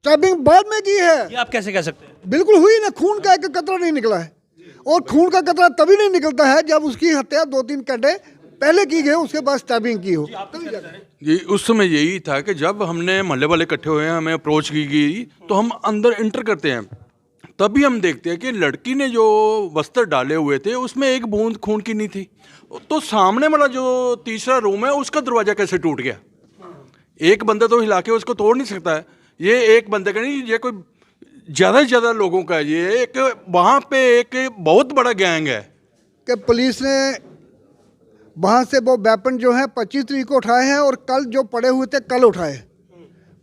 Stabbing बाद में की है। ये आप कैसे कह सकते हैं? बिल्कुल हुई ना, खून का एक कतरा नहीं निकला है। और खून का कतरा तभी नहीं निकलता है जब उसकी हत्या 2-3 घंटे पहले की गई, उसके बाद स्टैबिंग की हो। जी, उस समय यही था कि जब हमने मोहल्ले वाले इकट्ठे हुए हैं, हमें अप्रोच की गई, तो हम अंदर इंटर करते हैं, तभी हम देखते हैं कि लड़की ने जो वस्त्र डाले हुए थे उसमें एक बूंद खून की नहीं थी। तो सामने वाला जो तीसरा रूम है उसका दरवाजा कैसे टूट गया? एक बंदा तो हिला के उसको तोड़ नहीं सकता है। ये एक बंदे का नहीं, ये कोई ज़्यादा से ज़्यादा लोगों का है। ये एक वहाँ पे एक बहुत बड़ा गैंग है कि पुलिस ने वहाँ से वो वेपन जो है 25 तारीख को उठाए हैं, और कल जो पड़े हुए थे कल उठाए,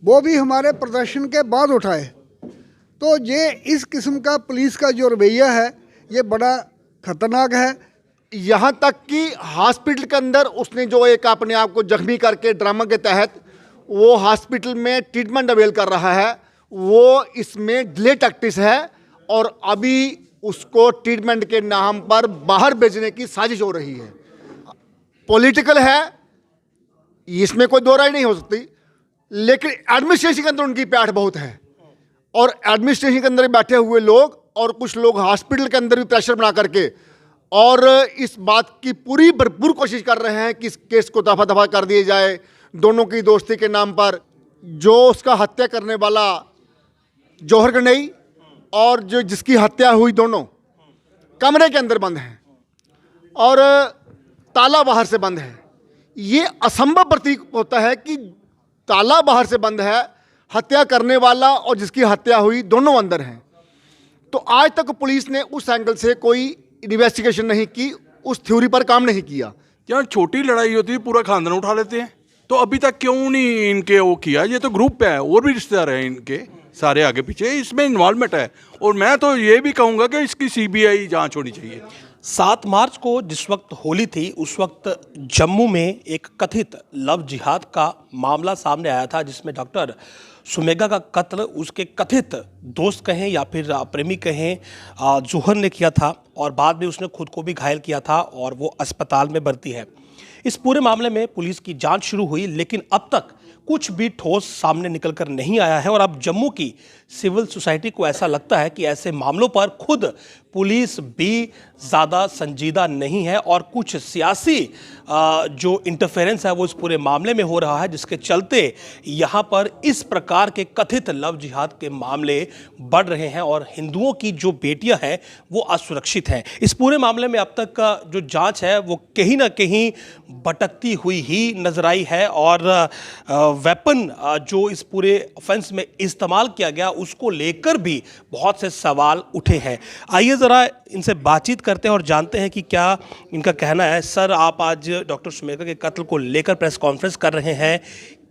वो भी हमारे प्रदर्शन के बाद उठाए। तो ये इस किस्म का पुलिस का जो रवैया है ये बड़ा खतरनाक है। यहाँ तक कि हॉस्पिटल के अंदर उसने जो एक अपने आप को जख्मी करके ड्रामा के तहत वो हॉस्पिटल में ट्रीटमेंट अवेल कर रहा है, वो इसमें डिले टैक्टिस है और अभी उसको ट्रीटमेंट के नाम पर बाहर भेजने की साजिश हो रही है। पॉलिटिकल है, इसमें कोई दो राय नहीं हो सकती, लेकिन एडमिनिस्ट्रेशन के अंदर उनकी पैठ बहुत है। और एडमिनिस्ट्रेशन के अंदर बैठे हुए लोग और कुछ लोग हॉस्पिटल के अंदर भी प्रेशर बना करके और इस बात की पूरी भरपूर कोशिश कर रहे हैं कि इस केस को दफा दफा कर दिया जाए। दोनों की दोस्ती के नाम पर जो उसका हत्या करने वाला जौहर गनई और जो जिसकी हत्या हुई, दोनों कमरे के अंदर बंद हैं और ताला बाहर से बंद है। ये असंभव प्रतीक होता है कि ताला बाहर से बंद है, हत्या करने वाला और जिसकी हत्या हुई दोनों अंदर हैं। तो आज तक पुलिस ने उस एंगल से कोई इन्वेस्टिगेशन नहीं की, उस थ्योरी पर काम नहीं किया। यार छोटी लड़ाई होती है पूरा खानदान उठा लेते हैं, तो अभी तक क्यों नहीं इनके वो किया? ये तो ग्रुप है, और भी रिश्तेदार हैं इनके सारे आगे पीछे, इसमें इन्वॉल्वमेंट है। और मैं तो ये भी कहूँगा कि इसकी सीबीआई जांच होनी चाहिए। 7 मार्च को जिस वक्त होली थी उस वक्त जम्मू में एक कथित लव जिहाद का मामला सामने आया था, जिसमें डॉक्टर सुमेगा का कत्ल उसके कथित दोस्त कहें या फिर प्रेमी कहें जौहर ने किया था, और बाद में उसने खुद को भी घायल किया था और वो अस्पताल में भर्ती है। इस पूरे मामले में पुलिस की जांच शुरू हुई, लेकिन अब तक कुछ भी ठोस सामने निकलकर नहीं आया है। और अब जम्मू की सिविल सोसाइटी को ऐसा लगता है कि ऐसे मामलों पर खुद पुलिस भी ज़्यादा संजीदा नहीं है और कुछ सियासी जो इंटरफेरेंस है वो इस पूरे मामले में हो रहा है, जिसके चलते यहाँ पर इस प्रकार के कथित लव जिहाद के मामले बढ़ रहे हैं और हिंदुओं की जो बेटियां हैं वो असुरक्षित हैं। इस पूरे मामले में अब तक का जो जांच है वो कहीं ना कहीं भटकती हुई ही नजर आई है, और वेपन जो इस पूरे ऑफेंस में इस्तेमाल किया गया उसको लेकर भी बहुत से सवाल उठे हैं। आइए ज़रा इनसे बातचीत करते हैं और जानते हैं कि क्या इनका कहना है। सर, आप आज डॉक्टर सुमेगा के कत्ल को लेकर प्रेस कॉन्फ्रेंस कर रहे हैं,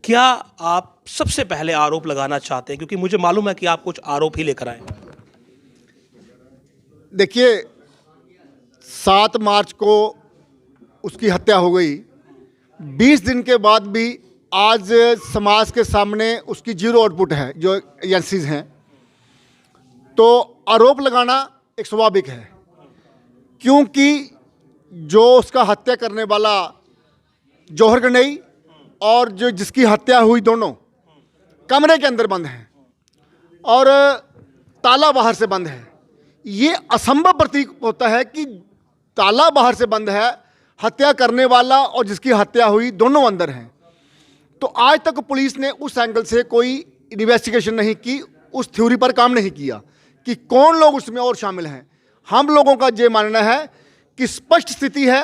क्या आप सबसे पहले आरोप लगाना चाहते हैं? क्योंकि मुझे मालूम है कि आप कुछ आरोप ही लेकर आए। देखिए, 7 मार्च को उसकी हत्या हो गई, 20 दिन के बाद भी आज समाज के सामने उसकी जीरो आउटपुट है, जो एजेंसीज हैं। तो आरोप लगाना एक स्वाभाविक है, क्योंकि जो उसका हत्या करने वाला जौहर गनई और जो जिसकी हत्या हुई दोनों कमरे के अंदर बंद हैं और ताला बाहर से बंद है। ये असंभव प्रतीक होता है कि ताला बाहर से बंद है, हत्या करने वाला और जिसकी हत्या हुई दोनों अंदर हैं। तो आज तक पुलिस ने उस एंगल से कोई इन्वेस्टिगेशन नहीं की, उस थ्योरी पर काम नहीं किया कि कौन लोग उसमें और शामिल हैं। हम लोगों का ये मानना है कि स्पष्ट स्थिति है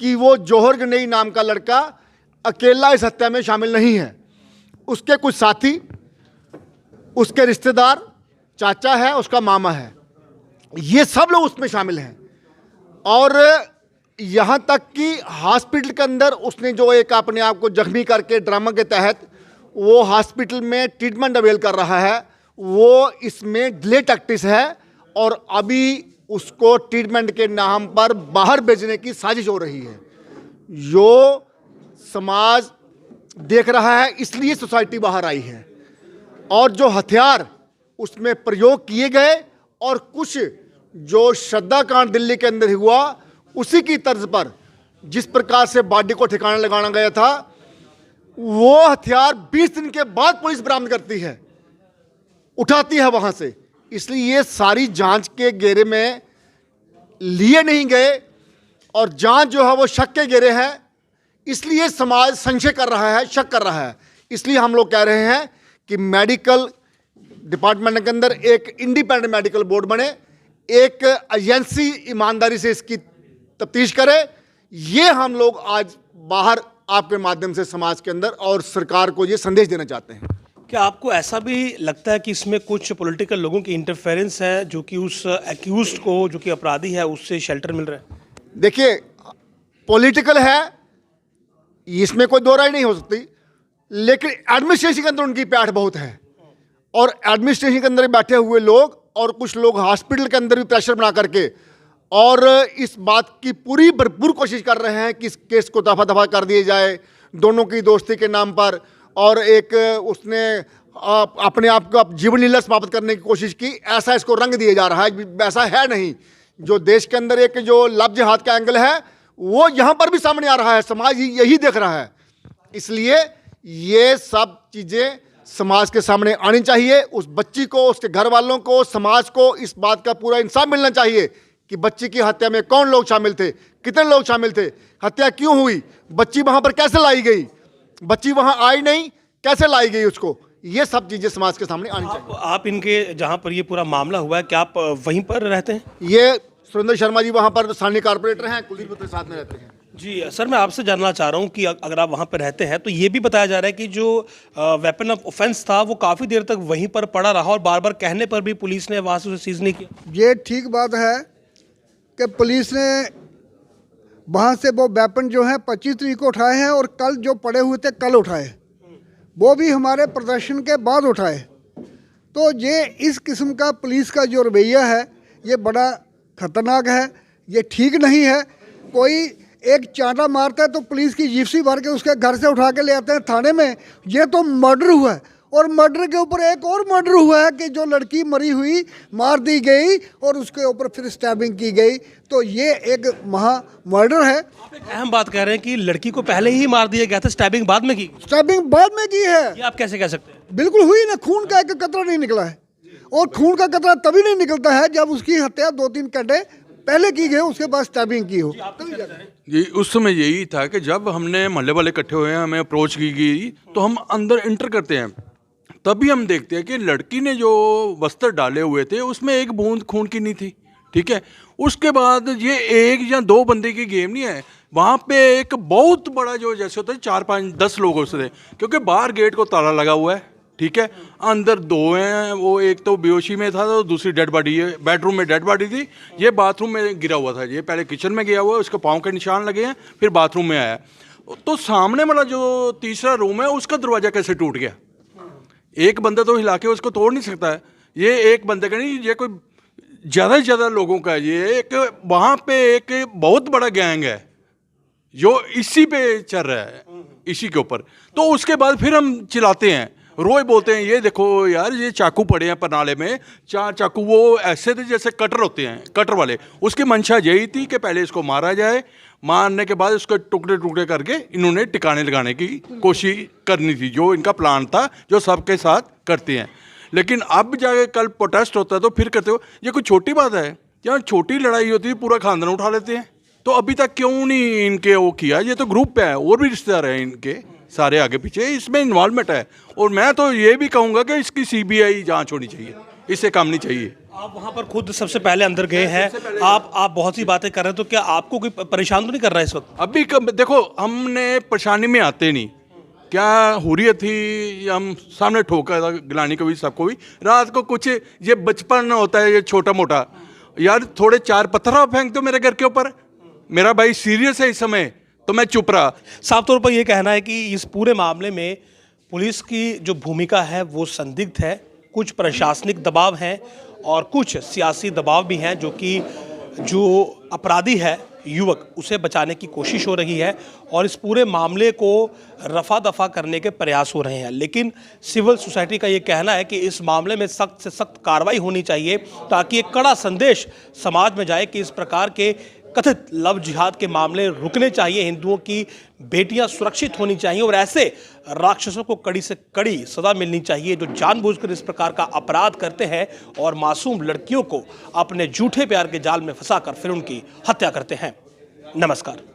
कि वो जौहर गनई नाम का लड़का अकेला इस हत्या में शामिल नहीं है। उसके कुछ साथी, उसके रिश्तेदार, चाचा है, उसका मामा है, ये सब लोग उसमें शामिल हैं। और यहाँ तक कि हॉस्पिटल के अंदर उसने जो एक अपने आप को जख्मी करके ड्रामा के तहत वो हॉस्पिटल में ट्रीटमेंट अवेल कर रहा है, वो इसमें डिले टैक्टिस है और अभी उसको ट्रीटमेंट के नाम पर बाहर भेजने की साजिश हो रही है। जो समाज देख रहा है, इसलिए सोसाइटी बाहर आई है। और जो हथियार उसमें प्रयोग किए गए और कुछ जो श्रद्धा कांड दिल्ली के अंदर हुआ, उसी की तर्ज पर जिस प्रकार से बॉडी को ठिकाना लगाना गया था, वो हथियार 20 दिन के बाद पुलिस बरामद करती है। उठाती है वहाँ से। इसलिए ये सारी जांच के घेरे में लिए नहीं गए और जांच जो है वो शक के घेरे है। इसलिए समाज संशय कर रहा है, शक कर रहा है। इसलिए हम लोग कह रहे हैं कि मेडिकल डिपार्टमेंट के अंदर एक इंडिपेंडेंट मेडिकल बोर्ड बने, एक एजेंसी ईमानदारी से इसकी तफ्तीश करे। ये हम लोग आज बाहर आपके माध्यम से समाज के अंदर और सरकार को ये संदेश देना चाहते हैं। क्या आपको ऐसा भी लगता है कि इसमें कुछ पॉलिटिकल लोगों की इंटरफेरेंस है, जो कि उस एक्यूज्ड को, जो कि अपराधी है, उससे शेल्टर मिल रहा है? देखिए, पॉलिटिकल है, इसमें कोई दो राय नहीं हो सकती, लेकिन एडमिनिस्ट्रेशन के अंदर उनकी पैठ बहुत है। और एडमिनिस्ट्रेशन के अंदर बैठे हुए लोग और कुछ लोग हॉस्पिटल के अंदर भी प्रेशर बना करके और इस बात की पूरी भरपूर कोशिश कर रहे हैं कि इस केस को दफा दफा कर दिया जाए दोनों की दोस्ती के नाम पर। और एक उसने अपने आप को जीवन लीला समाप्त करने की कोशिश की, ऐसा इसको रंग दिया जा रहा है। ऐसा है नहीं। जो देश के अंदर एक जो लव जिहाद का एंगल है वो यहाँ पर भी सामने आ रहा है, समाज यही देख रहा है। इसलिए ये सब चीज़ें समाज के सामने आनी चाहिए। उस बच्ची को, उसके घर वालों को, समाज को इस बात का पूरा इंसाफ मिलना चाहिए कि बच्ची की हत्या में कौन लोग शामिल थे, कितने लोग शामिल थे, हत्या क्यों हुई, बच्ची वहाँ पर कैसे लाई गई, बच्ची वहाँ आई नहीं, कैसे लाई गई उसको। ये सब चीज़ें समाज के सामने आनी चाहिए। आप इनके जहाँ पर ये पूरा मामला हुआ है, क्या आप वहीं पर रहते हैं? ये सुरेंद्र शर्मा जी वहाँ पर स्थानीय कारपोरेटर हैं, कुलदीप मित्र साथ में रहते हैं। जी सर, मैं आपसे जानना चाह रहा हूँ कि अगर आप वहाँ पर रहते हैं तो ये भी बताया जा रहा है कि जो वेपन ऑफ ऑफेंस था वो काफ़ी देर तक वहीं पर पड़ा रहा और बार बार कहने पर भी पुलिस ने वहाँ से उसे सीज नहीं किया। ये ठीक बात है कि पुलिस ने वहाँ से वो वेपन जो है 25 तारीख को उठाए हैं और कल जो पड़े हुए थे कल उठाए, वो भी हमारे प्रदर्शन के बाद उठाए। तो ये इस किस्म का पुलिस का जो रवैया है ये बड़ा खतरनाक है, ये ठीक नहीं है। कोई एक चांटा मारता है तो पुलिस की जिप्सी भर के उसके घर से उठा के ले आते हैं थाने में। ये तो मर्डर हुआ है और मर्डर के ऊपर एक और मर्डर हुआ है कि जो लड़की मरी हुई मार दी गई और उसके ऊपर फिर स्टैबिंग की गई। तो ये एक महा मर्डर है। आप एक अहम बात कह रहे हैं कि लड़की को पहले ही मार दिया गया था, स्टैबिंग बाद में की। स्टैबिंग बाद में की है, ये आप कैसे कह सकते हैं? बिल्कुल हुई ना, खून का एक कतरा नहीं निकला है। और खून का कतरा तभी नहीं निकलता है जब उसकी हत्या 2-3 घंटे पहले की गई, उसके बाद स्टैबिंग की हो। जी, उस समय यही था कि जब हमने मोहल्ले वाले इकट्ठे हुए हैं, हमें अप्रोच की गई तो हम अंदर इंटर करते हैं, तभी हम देखते हैं कि लड़की ने जो वस्त्र डाले हुए थे उसमें एक बूंद खून की नहीं थी। ठीक है, उसके बाद ये एक या दो बंदे की गेम नहीं है, वहाँ पे एक बहुत बड़ा जो जैसे होता है 4-5-10 लोग उससे, क्योंकि बाहर गेट को ताला लगा हुआ है। ठीक है, अंदर दो हैं, वो एक तो बेहोशी में था तो दूसरी डेड बॉडी है, बेडरूम में डेड बॉडी थी, ये बाथरूम में गिरा हुआ था। ये पहले किचन में गया हुआ है, उसके पाँव के निशान लगे हैं, फिर बाथरूम में आया। तो सामने वाला जो तीसरा रूम है उसका दरवाज़ा कैसे टूट गया? एक बंदा तो हिला के उसको तोड़ नहीं सकता है। ये एक बंदे का नहीं, ये कोई ज़्यादा से ज़्यादा लोगों का, ये एक वहाँ पे एक बहुत बड़ा गैंग है जो इसी पे चल रहा है, इसी के ऊपर। तो उसके बाद फिर हम चिल्लाते हैं, रोज बोलते हैं, ये देखो यार ये चाकू पड़े हैं परनाले में, 4 चाकू, वो ऐसे थे जैसे कटर होते हैं, कटर वाले। उसकी मंशा यही थी कि पहले इसको मारा जाए, मारने के बाद उसको टुकड़े टुकड़े करके इन्होंने टिकाने लगाने की कोशिश करनी थी, जो इनका प्लान था, जो सबके साथ करते हैं। लेकिन अब जाके कल प्रोटेस्ट होता है तो फिर करते हो, ये कोई छोटी बात है? यहाँ छोटी लड़ाई होती है पूरा खानदान उठा लेते हैं। तो अभी तक क्यों नहीं इनके वो किया? ये तो ग्रुप है, और भी रिश्तेदार हैं इनके सारे आगे पीछे, इसमें इन्वॉल्वमेंट है। और मैं तो ये भी कहूँगा कि इसकी CBI जांच होनी चाहिए, इससे काम नहीं चाहिए। आप वहाँ पर खुद सबसे पहले अंदर गए हैं, आप बहुत सी बातें कर रहे हैं, तो क्या आपको कोई परेशान तो नहीं कर रहा है इस वक्त? अभी देखो, हमने परेशानी में आते नहीं, क्या हुर्रियत थी, हम सामने ठोका था गिलानी को भी, सबको भी। रात को कुछ ये बचपन होता है, ये छोटा मोटा, यार थोड़े 4 पत्थर आप फेंक दो मेरे घर के ऊपर, मेरा भाई सीरियस है इस समय, तो मैं चुप रहा। साफ तौर पर यह कहना है कि इस पूरे मामले में पुलिस की जो भूमिका है वो संदिग्ध है। कुछ प्रशासनिक दबाव हैं और कुछ सियासी दबाव भी हैं, जो कि जो अपराधी है युवक, उसे बचाने की कोशिश हो रही है और इस पूरे मामले को रफा दफा करने के प्रयास हो रहे हैं। लेकिन सिविल सोसाइटी का ये कहना है कि इस मामले में सख्त से सख्त कार्रवाई होनी चाहिए, ताकि एक कड़ा संदेश समाज में जाए कि इस प्रकार के कथित लव जिहाद के मामले रुकने चाहिए, हिंदुओं की बेटियां सुरक्षित होनी चाहिए और ऐसे राक्षसों को कड़ी से कड़ी सजा मिलनी चाहिए जो जानबूझकर इस प्रकार का अपराध करते हैं और मासूम लड़कियों को अपने झूठे प्यार के जाल में फंसाकर फिर उनकी हत्या करते हैं। नमस्कार।